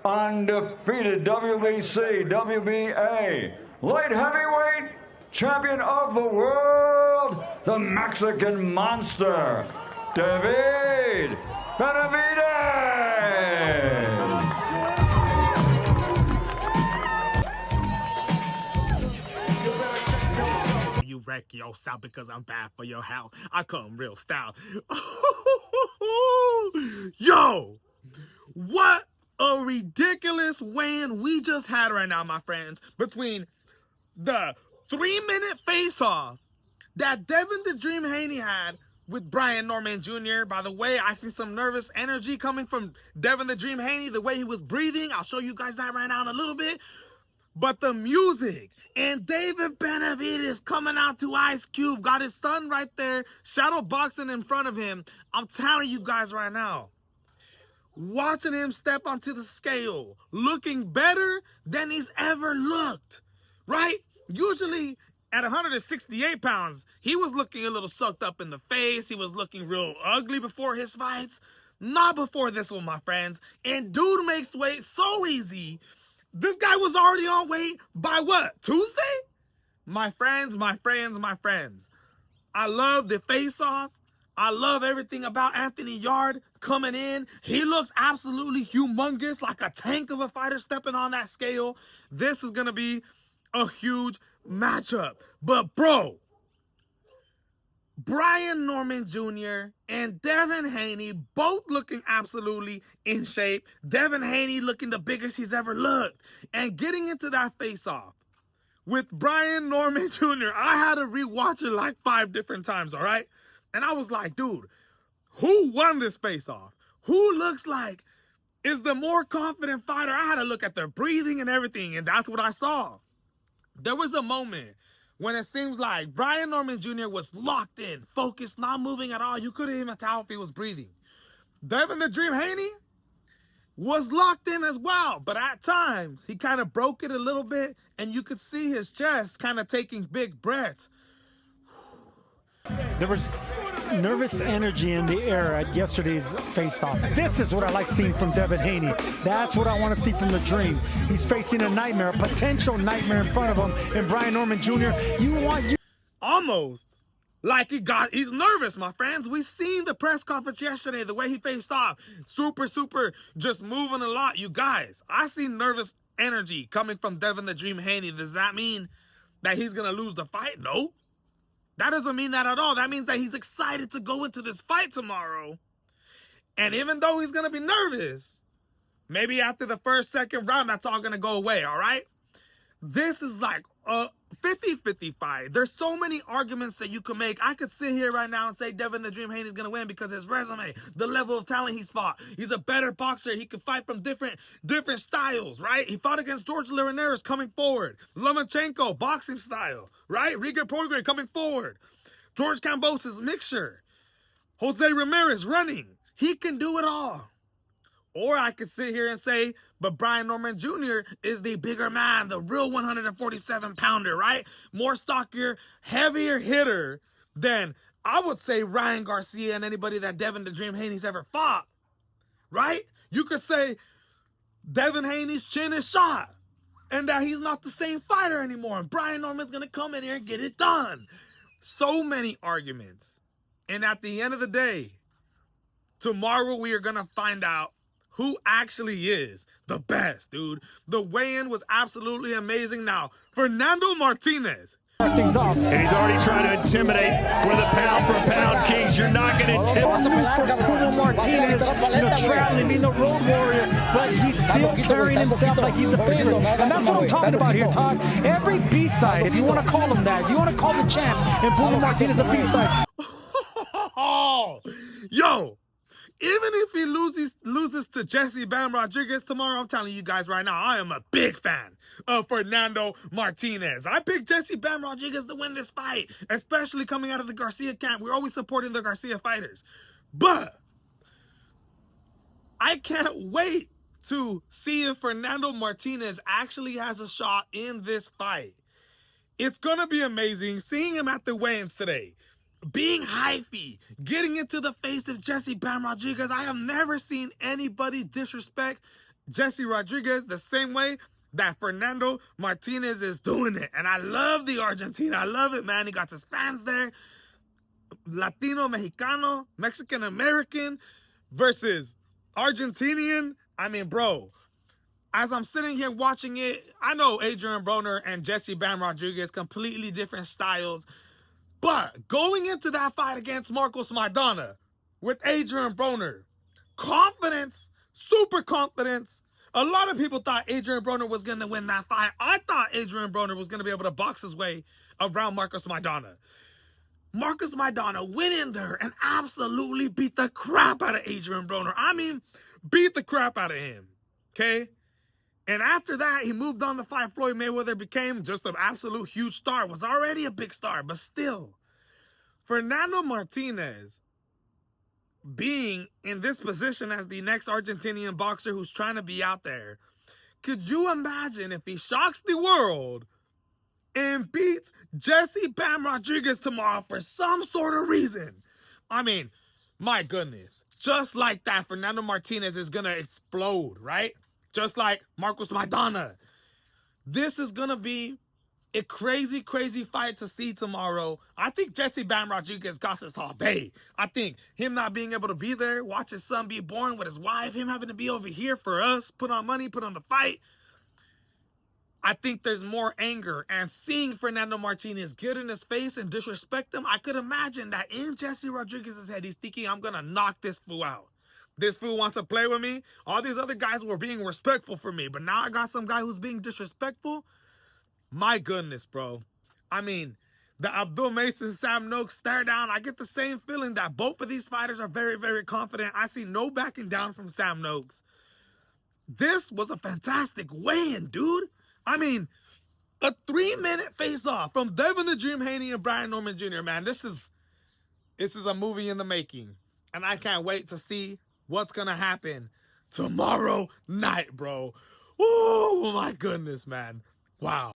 undefeated WBC, WBA, light heavyweight champion of the world, the Mexican monster, DEVIN Benavidez. You wreck yourself because I'm bad for your health. I come real style. Yo, what a ridiculous win we just had right now, my friends, between the 3-minute face-off that Devin the Dream Haney had with Brian Norman Jr. By the way, I see some nervous energy coming from Devin the Dream Haney, the way he was breathing. I'll show you guys that right now in a little bit. But the music and David Benavidez coming out to Ice Cube, got his son right there, shadow boxing in front of him. I'm telling you guys right now, watching him step onto the scale, looking better than he's ever looked, right? Usually at 168 pounds, he was looking a little sucked up in the face. He was looking real ugly before his fights. Not before this one, my friends. And dude makes weight so easy. This guy was already on weight by what? Tuesday? My friends, my friends, my friends. I love the face-off. I love everything about Anthony Yarde coming in. He looks absolutely humongous, like a tank of a fighter stepping on that scale. This is going to be a huge matchup. But, bro, Brian Norman Jr. and Devin Haney both looking absolutely in shape. Devin Haney looking the biggest he's ever looked. And getting into that face-off with Brian Norman Jr., I had to rewatch it like 5 different times, all right? And I was like, dude, who won this face-off? Who looks like is the more confident fighter? I had to look at their breathing and everything, and that's what I saw. There was a moment when it seems like Brian Norman Jr. was locked in, focused, not moving at all. You couldn't even tell if he was breathing. Devin the Dream Haney was locked in as well, but at times he kind of broke it a little bit, and you could see his chest kind of taking big breaths. There was nervous energy in the air at yesterday's face-off. This is what I like seeing from Devin Haney. That's what I want to see from the Dream. He's facing a nightmare, a potential nightmare in front of him. And Brian Norman Jr., almost like he's nervous, my friends. We seen the press conference yesterday, the way he faced off. Super, just moving a lot. You guys, I see nervous energy coming from Devin the Dream Haney. Does that mean that he's going to lose the fight? No. That doesn't mean that at all. That means that he's excited to go into this fight tomorrow. And even though he's going to be nervous, maybe after the first, second round, that's all going to go away, all right? This is like a 50-50 fight. There's so many arguments that you can make. I could sit here right now and say Devin the Dream Haney is going to win because his resume, the level of talent he's fought. He's a better boxer. He can fight from different styles, right? He fought against George Linares coming forward. Lomachenko, boxing style, right? Riga Prograis coming forward. George Kambosos, mixture. Jose Ramirez running. He can do it all. Or I could sit here and say, but Brian Norman Jr. is the bigger man, the real 147-pounder, right? More stockier, heavier hitter than, I would say, Ryan Garcia and anybody that Devin the Dream Haney's ever fought, right? You could say Devin Haney's chin is shot and that he's not the same fighter anymore. And Brian Norman's going to come in here and get it done. So many arguments. And at the end of the day, tomorrow we are going to find out who actually is the best, dude. The weigh-in was absolutely amazing. Now, Fernando Martinez. Things off. And he's already trying to intimidate for the pound-for-pound kings. You're not going to intimidate. Martinez, traveling, being the road warrior, but he's still carrying himself like he's a favorite. And that's what I'm talking about here, Todd. Every B-side, if you want to call him that, if you want to call the champ and Bruno Martinez a B-side. Yo! Even if he loses to Jesse Bam Rodriguez tomorrow, I'm telling you guys right now, I am a big fan of Fernando Martinez. I picked Jesse Bam Rodriguez to win this fight, especially coming out of the Garcia camp. We're always supporting the Garcia fighters. But I can't wait to see if Fernando Martinez actually has a shot in this fight. It's going to be amazing seeing him at the weigh-ins today. Being hyphy, getting into the face of Jesse Bam Rodriguez. I have never seen anybody disrespect Jesse Rodriguez the same way that Fernando Martinez is doing it. And I love the Argentina. I love it, man. He got his fans there. Latino, Mexicano, Mexican-American versus Argentinian. I mean, bro, as I'm sitting here watching it, I know Adrian Broner and Jesse Bam Rodriguez, completely different styles. But going into that fight against Marcos Maidana with Adrian Broner, confidence, super confidence. A lot of people thought Adrian Broner was going to win that fight. I thought Adrian Broner was going to be able to box his way around Marcos Maidana. Marcos Maidana went in there and absolutely beat the crap out of Adrian Broner. I mean, beat the crap out of him, okay? And after that, he moved on to fight Floyd Mayweather, became just an absolute huge star. Was already a big star, but still. Fernando Martinez being in this position as the next Argentinian boxer who's trying to be out there. Could you imagine if he shocks the world and beats Jesse Bam Rodriguez tomorrow for some sort of reason? I mean, my goodness. Just like that, Fernando Martinez is going to explode, right? Just like Marcos Maidana. This is going to be a crazy, crazy fight to see tomorrow. I think Jesse Bam Rodriguez got this all day. I think him not being able to be there, watch his son be born with his wife, him having to be over here for us, put on money, put on the fight. I think there's more anger. And seeing Fernando Martinez get in his face and disrespect him, I could imagine that in Jesse Rodriguez's head, he's thinking, I'm going to knock this fool out. This fool wants to play with me. All these other guys were being respectful for me, but now I got some guy who's being disrespectful. My goodness, bro. I mean, the Abdul Mason, Sam Noakes stare down. I get the same feeling that both of these fighters are very, very confident. I see no backing down from Sam Noakes. This was a fantastic weigh-in, dude. I mean, a 3-minute face-off from Devin the Dream Haney and Brian Norman Jr., man. This is a movie in the making. And I can't wait to see what's going to happen tomorrow night, bro. Oh, my goodness, man. Wow.